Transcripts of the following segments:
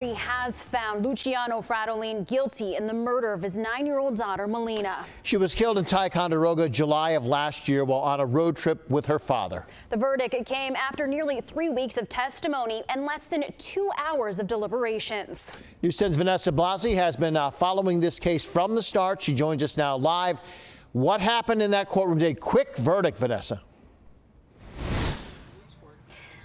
He has found Luciano Frattolin guilty in the murder of his 9-year-old daughter, Melina. She was killed in Ticonderoga July of last year while on a road trip with her father. The verdict came after nearly 3 weeks of testimony and less than 2 hours of deliberations. News 10's Vanessa Blasi has been following this case from the start. She joins us now live. What happened in that courtroom today? Quick verdict, Vanessa.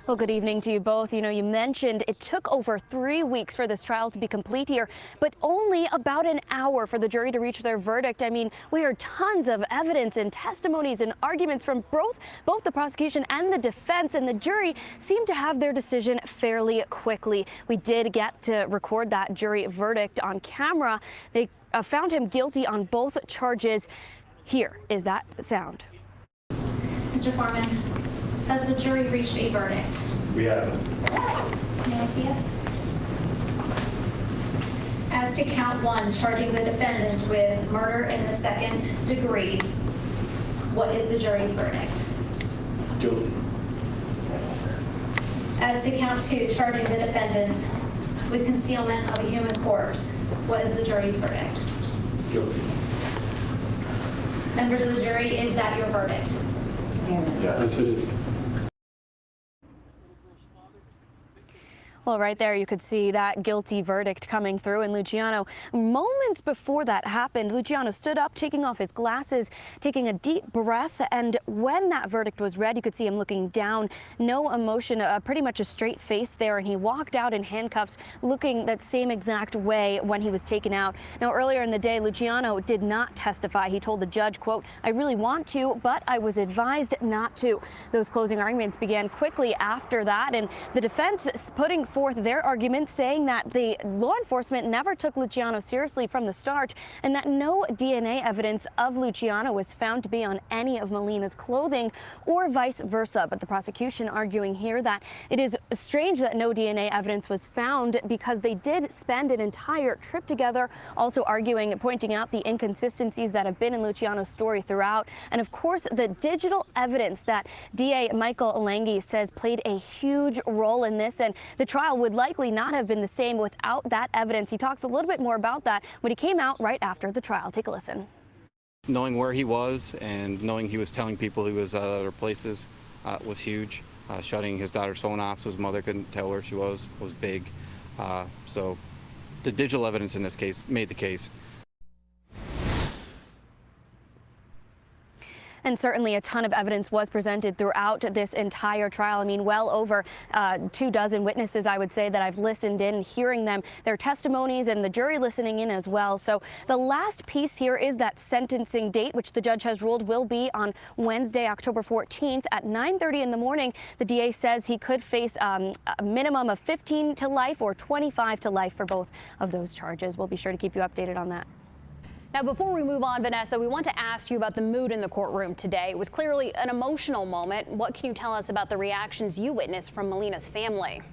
Well, good evening to you both. You mentioned it took over 3 weeks for this trial to be complete here, but only about an hour for the jury to reach their verdict. I mean, we heard tons of evidence and testimonies and arguments from both the prosecution and the defense, and the jury seemed to have their decision fairly quickly. We did get to record that jury verdict on camera. They found him guilty on both charges. Here is that sound. Mr. Foreman, has the jury reached a verdict? We have. May I see it? As to count 1, charging the defendant with murder in the 2nd degree, what is the jury's verdict? Guilty. As to count 2, charging the defendant with concealment of a human corpse, what is the jury's verdict? Guilty. Members of the jury, is that your verdict? Yes, it is. Well, right there, you could see that guilty verdict coming through. And Luciano, moments before that happened, Luciano stood up, taking off his glasses, taking a deep breath. And when that verdict was read, you could see him looking down, no emotion, pretty much a straight face there. And he walked out in handcuffs, looking that same exact way when he was taken out. Now, earlier in the day, Luciano did not testify. He told the judge, quote, "I really want to, but I was advised not to." Those closing arguments began quickly after that, and the defense putting forth their argument, saying that the law enforcement never took Luciano seriously from the start and that no DNA evidence of Luciano was found to be on any of Melina's clothing or vice versa. But the prosecution arguing here that it is strange that no DNA evidence was found because they did spend an entire trip together, also arguing, pointing out the inconsistencies that have been in Luciano's story throughout. And of course, the digital evidence that DA Michael Lange says played a huge role in this, and the trial would likely not have been the same without that evidence. He talks a little bit more about that when he came out right after the trial. Take a listen. Knowing where he was and knowing he was telling people he was at other places was huge. Shutting his daughter's phone off so his mother couldn't tell where she was big. So the digital evidence in this case made the case. And certainly a ton of evidence was presented throughout this entire trial. I mean, well over 24 witnesses, I would say, that I've listened in, hearing them, their testimonies, and the jury listening in as well. So the last piece here is that sentencing date, which the judge has ruled will be on Wednesday, October 14th at 9:30 in the morning. The DA says he could face a minimum of 15 to life or 25 to life for both of those charges. We'll be sure to keep you updated on that. Now, before we move on, Vanessa, we want to ask you about the mood in the courtroom today. It was clearly an emotional moment. What can you tell us about the reactions you witnessed from Melina's family?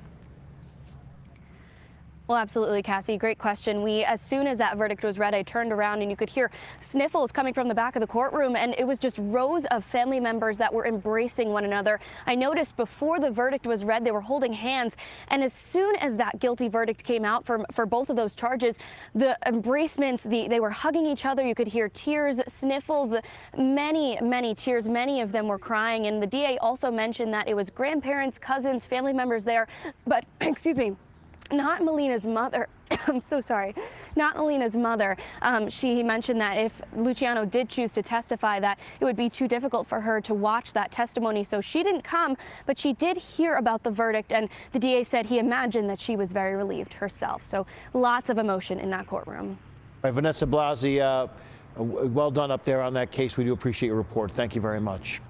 Well, absolutely, Cassie. Great question. As soon as that verdict was read, I turned around and you could hear sniffles coming from the back of the courtroom, and it was just rows of family members that were embracing one another. I noticed before the verdict was read, they were holding hands, and as soon as that guilty verdict came out for both of those charges, the embracements, they were hugging each other. You could hear tears, sniffles, many tears. Many of them were crying, and the DA also mentioned that it was grandparents, cousins, family members there, but excuse me, not Melina's mother. I'm so sorry. Not Melina's mother. She mentioned that if Luciano did choose to testify, that it would be too difficult for her to watch that testimony. So she didn't come, but she did hear about the verdict, and the DA said he imagined that she was very relieved herself. So lots of emotion in that courtroom. All right, Vanessa Blasi, well done up there on that case. We do appreciate your report. Thank you very much.